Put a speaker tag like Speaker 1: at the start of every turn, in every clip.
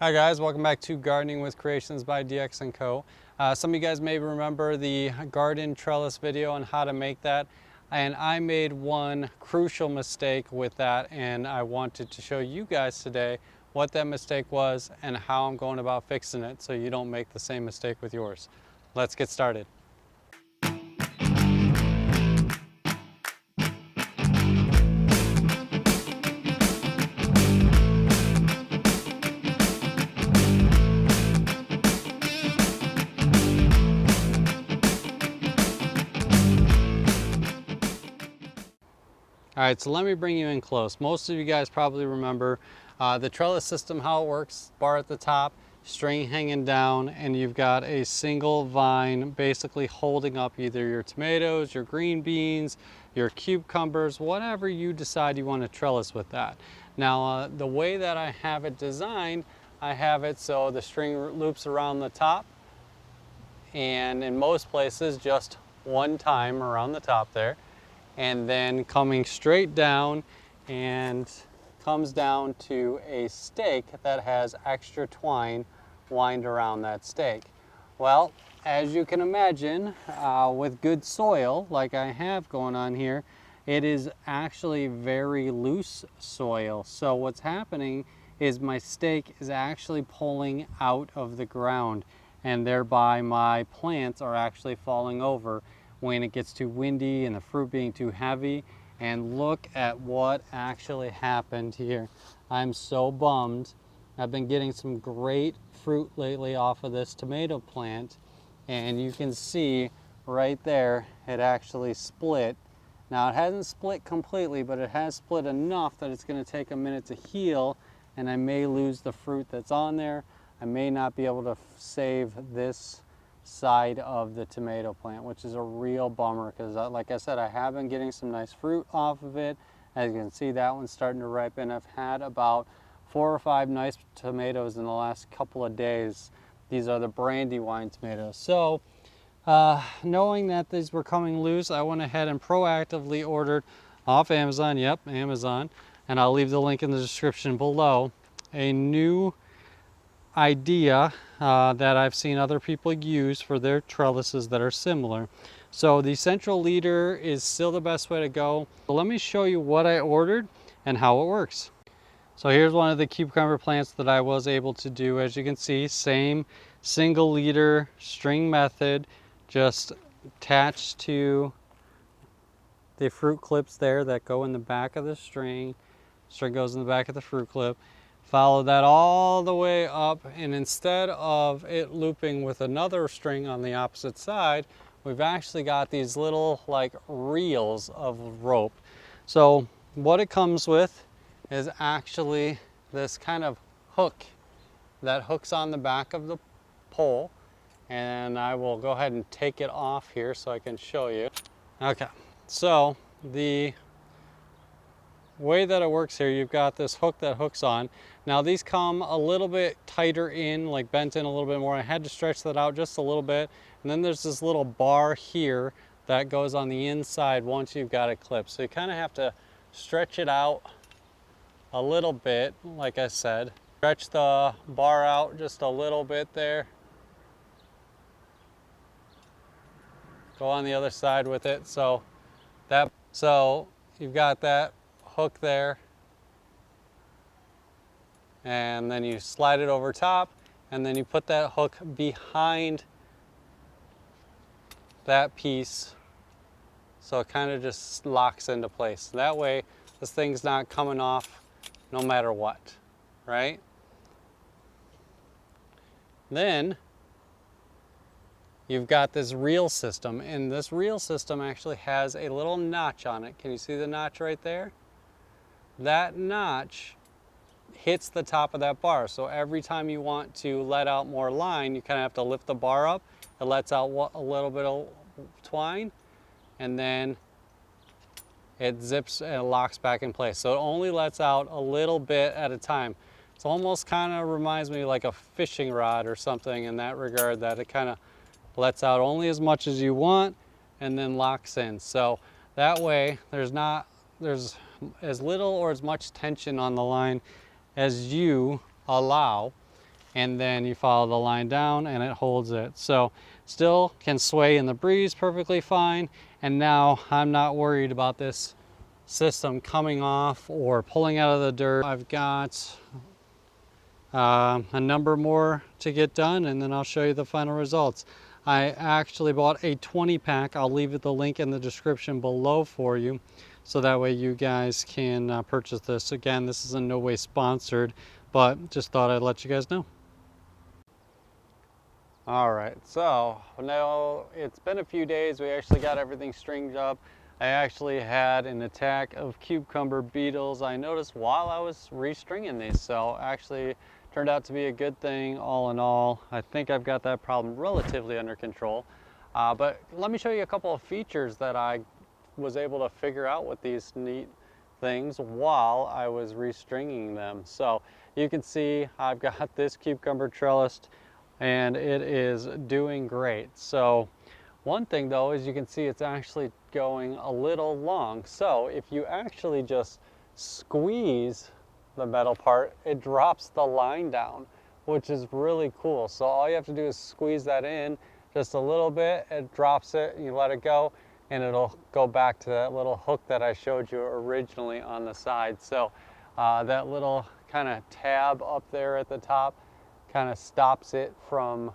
Speaker 1: Hi guys, welcome back to Gardening with Creations by DX & Co. Some of you guys may remember the garden trellis video on how to make that, and I made one crucial mistake with that, and I wanted to show you guys today what that mistake was and how I'm going about fixing it so you don't make the same mistake with yours. Let's get started. All right, so let me bring you in close. Most of you guys probably remember the trellis system, how it works. Bar at the top, string hanging down, and you've got a single vine basically holding up either your tomatoes, your green beans, your cucumbers, whatever you decide you want to trellis with that. Now, the way that I have it designed, I have it so the string loops around the top, and in most places just one time around the top there, and then coming straight down and comes down to a stake that has extra twine wind around that stake. Well, as you can imagine, with good soil like I have going on here, it is actually very loose soil. So what's happening is my stake is actually pulling out of the ground, and thereby my plants are actually falling over when it gets too windy and the fruit being too heavy. And look at what actually happened here. I'm so bummed. I've been getting some great fruit lately off of this tomato plant, and you can see right there it actually split. Now it hasn't split completely, but it has split enough that it's going to take a minute to heal, and I may lose the fruit that's on there. I may not be able to save this side of the tomato plant, which is a real bummer because like I said, I have been getting some nice fruit off of it. As you can see, that one's starting to ripen. I've had about 4 or 5 nice tomatoes in the last couple of days. These are the Brandywine tomatoes. So knowing that these were coming loose, I went ahead and proactively ordered off Amazon, yep, Amazon, and I'll leave the link in the description below, a new idea that I've seen other people use for their trellises that are similar. So the central leader is still the best way to go. But let me show you what I ordered and how it works. So here's one of the cucumber plants that I was able to do. As you can see, same single leader string method, just attached to the fruit clips there that go in the back of the string. String goes in the back of the fruit clip. Follow that all the way up, and instead of it looping with another string on the opposite side, we've actually got these little like reels of rope. So what it comes with is actually this kind of hook that hooks on the back of the pole, and I will go ahead and take it off here so I can show you. Okay, so the way that it works here, you've got this hook that hooks on. Now these come a little bit tighter in, like bent in a little bit more. I had to stretch that out just a little bit. And then there's this little bar here that goes on the inside once you've got it clipped. So you kind of have to stretch it out a little bit, like I said. Stretch the bar out just a little bit there. Go on the other side with it. So you've got that hook there, and then you slide it over top, and then you put that hook behind that piece so it kind of just locks into place. That way this thing's not coming off no matter what, right? Then you've got this reel system, and this reel system actually has a little notch on it. Can you see the notch right there? That notch hits the top of that bar. So every time you want to let out more line, you kind of have to lift the bar up. It lets out a little bit of twine, and then it zips and locks back in place. So it only lets out a little bit at a time. It's almost kind of reminds me like a fishing rod or something in that regard, that it kind of lets out only as much as you want and then locks in. So that way there's as little or as much tension on the line as you allow, and then you follow the line down and it holds it. So still can sway in the breeze perfectly fine. And now I'm not worried about this system coming off or pulling out of the dirt. I've got a number more to get done, and then I'll show you the final results. I actually bought a 20 pack. I'll leave the link in the description below for you, so that way you guys can purchase this. Again, this is in no way sponsored, but just thought I'd let you guys know. All right, so now it's been a few days. We actually got everything stringed up. I actually had an attack of cucumber beetles I noticed while I was restringing these, so actually turned out to be a good thing all in all. I think I've got that problem relatively under control. But let me show you a couple of features that I was able to figure out with these neat things while I was restringing them. So you can see I've got this cucumber trellis and it is doing great. So one thing though is you can see it's actually going a little long. So if you actually just squeeze the metal part, it drops the line down, which is really cool. So all you have to do is squeeze that in just a little bit, it drops it, you let it go, and it'll go back to that little hook that I showed you originally on the side. So that little kind of tab up there at the top kind of stops it from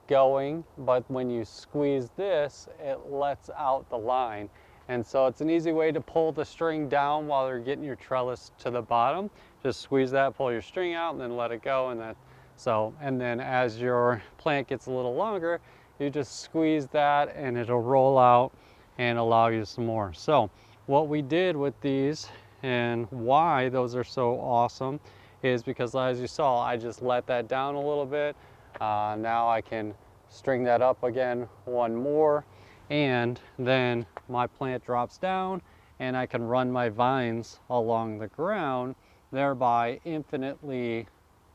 Speaker 1: going, but when you squeeze this, it lets out the line. And so it's an easy way to pull the string down while you're getting your trellis to the bottom. Just squeeze that, pull your string out, and then let it go. And then as your plant gets a little longer, you just squeeze that and it'll roll out and allow you some more. So what we did with these and why those are so awesome is because, as you saw, I just let that down a little bit. Now I can string that up again one more, and then my plant drops down and I can run my vines along the ground, thereby infinitely,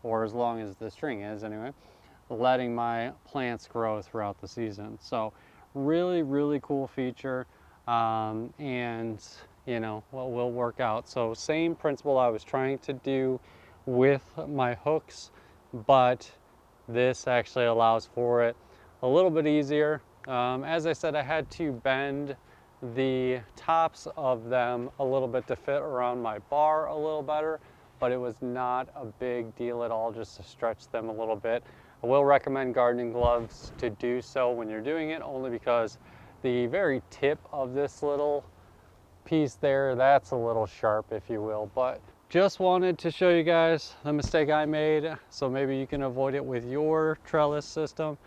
Speaker 1: or as long as the string is anyway, letting my plants grow throughout the season. So really, really cool feature, and you know, well, will work out. So same principle I was trying to do with my hooks, but this actually allows for it a little bit easier. As I said, I had to bend the tops of them a little bit to fit around my bar a little better, but it was not a big deal at all, just to stretch them a little bit. I will recommend gardening gloves to do so when you're doing it, only because the very tip of this little piece there, that's a little sharp, if you will. But just wanted to show you guys the mistake I made, so maybe you can avoid it with your trellis system.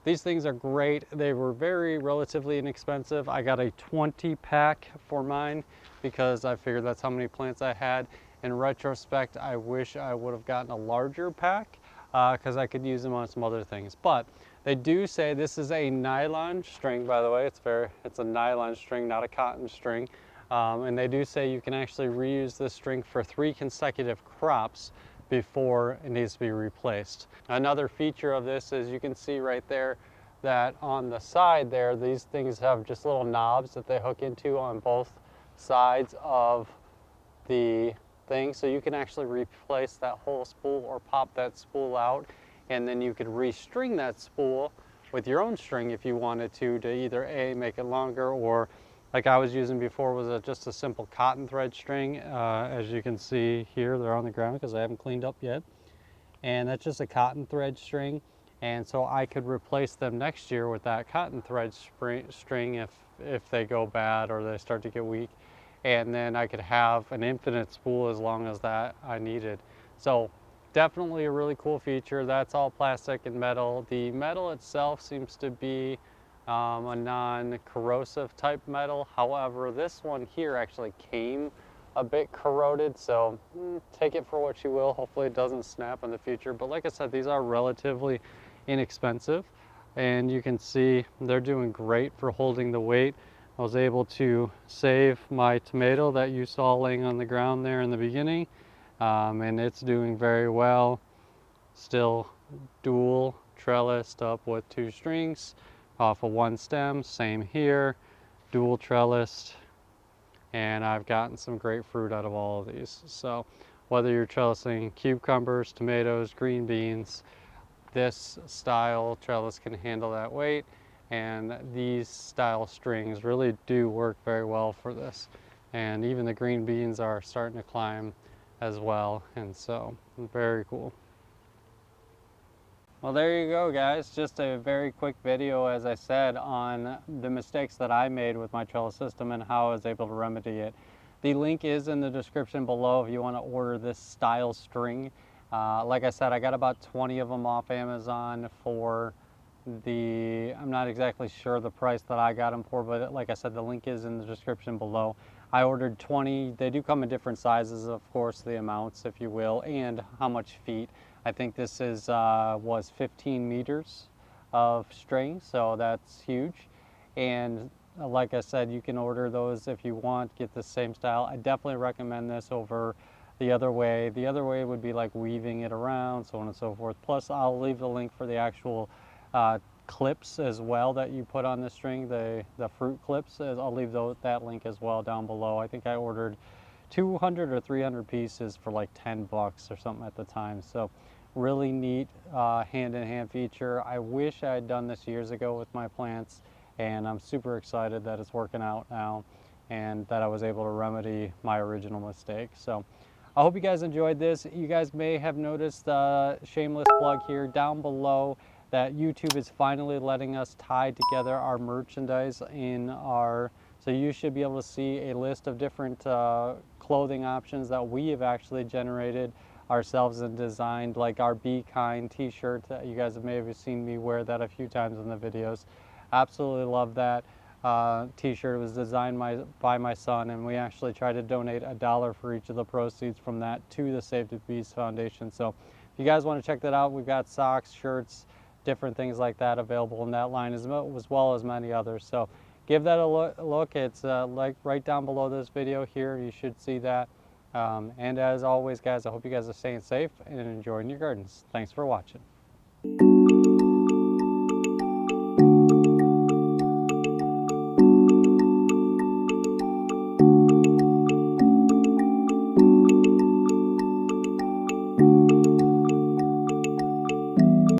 Speaker 1: These things are great. They were very relatively inexpensive. I got a 20 pack for mine because I figured that's how many plants I had. In retrospect, I wish I would have gotten a larger pack because I could use them on some other things. But they do say this is a nylon string, by the way. It's a nylon string, not a cotton string. And they do say you can actually reuse this string for 3 consecutive crops before it needs to be replaced. Another feature of this is you can see right there that on the side there, these things have just little knobs that they hook into on both sides of the thing. So you can actually replace that whole spool or pop that spool out, and then you could restring that spool with your own string if you wanted to either A, make it longer, or like I was using before was just a simple cotton thread string. As you can see here, they're on the ground because I haven't cleaned up yet. And that's just a cotton thread string. And so I could replace them next year with that cotton thread string if they go bad or they start to get weak. And then I could have an infinite spool as long as that I needed. So definitely a really cool feature. That's all plastic and metal. The metal itself seems to be a non-corrosive type metal. However, this one here actually came a bit corroded, so take it for what you will. Hopefully it doesn't snap in the future. But like I said, these are relatively inexpensive, and you can see they're doing great for holding the weight. I was able to save my tomato that you saw laying on the ground there in the beginning, and it's doing very well. Still dual trellised up with 2 strings off of 1 stem. Same here, dual trellised, and I've gotten some great fruit out of all of these. So whether you're trellising cucumbers, tomatoes, green beans, this style trellis can handle that weight, and these style strings really do work very well for this. And even the green beans are starting to climb as well, and so very cool. Well, there you go, guys. Just a very quick video, as I said, on the mistakes that I made with my trellis system and how I was able to remedy it. The link is in the description below if you want to order this style string. Like I said, I got about 20 of them off Amazon for I'm not exactly sure the price that I got them for, but like I said, the link is in the description below. I ordered 20. They do come in different sizes, of course, the amounts, if you will, and how much feet. I think this was 15 meters of string, so that's huge. And like I said, you can order those if you want, get the same style. I definitely recommend this over the other way. The other way would be like weaving it around, so on and so forth. Plus, I'll leave the link for the actual clips as well that you put on the string, the fruit clips. I'll leave that link as well down below. I think I ordered 200 or 300 pieces for like 10 bucks or something at the time. So really neat hand-in-hand feature. I wish I had done this years ago with my plants, and I'm super excited that it's working out now and that I was able to remedy my original mistake. So I hope you guys enjoyed this. You guys may have noticed a shameless plug here down below that YouTube is finally letting us tie together our merchandise in so you should be able to see a list of different clothing options that we have actually generated ourselves and designed, like our Be Kind t-shirt. You guys may have seen me wear that a few times in the videos. Absolutely love that t-shirt. It was designed by my son, and we actually try to donate $1 for each of the proceeds from that to the Save the Bees Foundation. So if you guys want to check that out, we've got socks, shirts, different things like that available in that line, as well as many others. So give that a look. It's like right down below this video here. You should see that. And as always, guys, I hope you guys are staying safe and enjoying your gardens. Thanks for watching.